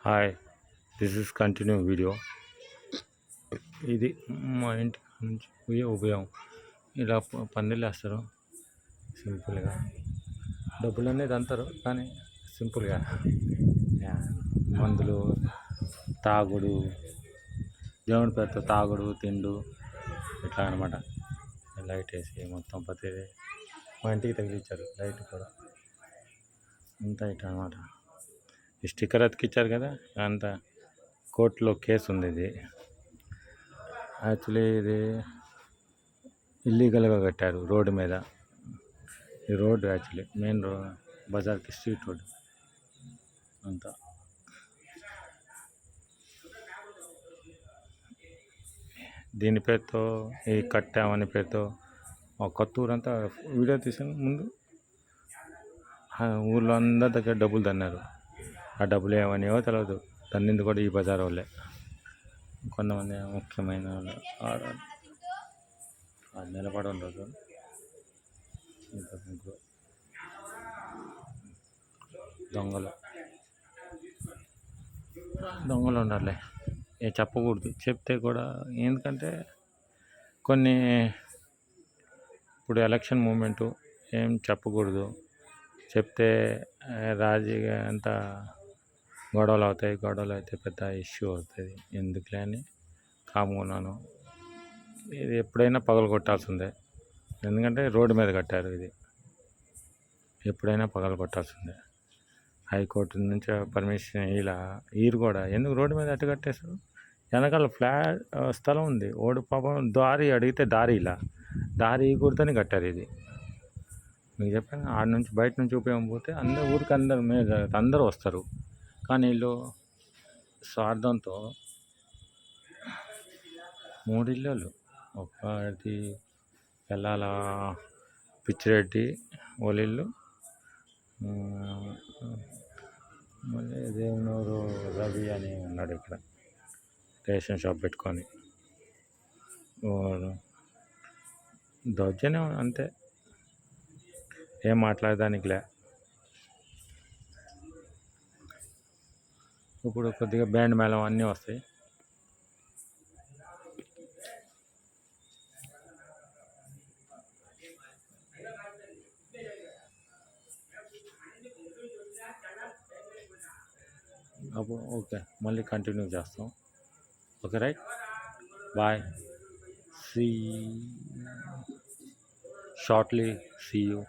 Hi, this is continue video. ఇది మా ఇంటి నుంచి ఉపయోగం. ఇలా పందిళ్ళు వేస్తారు సింపుల్గా. డబ్బులు అనేది అంటారు కానీ సింపుల్గా మందులు తాగుడు, దేవుని పేరుతో తాగుడు తిండు ఇట్లా అనమాట. లైట్ వేసి మొత్తం ప్రతిదీ మా ఇంటికి తగిలించారు. లైట్ కూడా అంతా ఇట్లా అనమాట. ఈ స్టిక్కర్ అతికిచ్చారు కదా, అంత కోర్టులో కేసు ఉంది. ఇది యాక్చువల్లీ ఇది ఇల్లీగల్గా కట్టారు రోడ్డు మీద. ఈ రోడ్డు యాక్చువల్లీ మెయిన్ బజార్కి స్ట్రీట్ రోడ్ అంతా. దీని పేరుతో ఈ కట్టామని పేరుతో కొత్త ఊరంతా వీడియో తీసాను. ముందు ఊళ్ళో అందరి దగ్గర డబ్బులు తన్నారు. ఆ డబ్బులు ఏమనేవో తెలియదు. తన్నింది కూడా ఈ బజార్ వాళ్ళే. కొంతమంది ముఖ్యమైన వాళ్ళు నిలబడి ఉండదు. దొంగలు ఉండాలి. చెప్పకూడదు, చెప్తే కూడా. ఎందుకంటే కొన్ని ఇప్పుడు ఎలక్షన్ మూమెంటు ఏం చెప్పకూడదు. చెప్తే రాజకీయ అంతా గొడవలు అవుతాయి. గొడవలు అయితే పెద్ద ఇష్యూ అవుతుంది. ఎందుకులే అని కాముకున్నాను. ఇది ఎప్పుడైనా పగలు కొట్టాల్సిందే. ఎందుకంటే రోడ్డు మీద కట్టారు. ఇది ఎప్పుడైనా పగలు కొట్టాల్సిందే. హైకోర్టు నుంచి పర్మిషన్ ఇలా ఈరు కూడా ఎందుకు రోడ్డు మీద అట్టు కట్టేశారు? వెనకాల ఫ్లాట్ స్థలం ఉంది. ఓడి పాపం దారి అడిగితే దారి ఇవ్వకూడదని కట్టారు. ఇది మీకు చెప్పాను. ఆడ నుంచి బయట నుంచి ఉపయోగం పోతే ఊరికి అందరూ వస్తారు. కానీ వీళ్ళు స్వార్థంతో 3 ఇళ్ళు, ఒకటి పిల్లల పిచ్చిరెడ్డి వాళ్ళ ఇల్లు, మళ్ళీ దేవునూరు రవి అని ఉన్నాడు ఇక్కడ రేషన్ షాప్ పెట్టుకొని. దౌర్జన్యం అంతే, ఏం మాట్లాడడానికిలే. ఇప్పుడు కొద్దిగా బ్యాండ్ మేళం అన్నీ వస్తాయి. అప్పుడు ఓకే, మళ్ళీ కంటిన్యూ చేస్తాం. Okay, right, bye, see shortly, see you.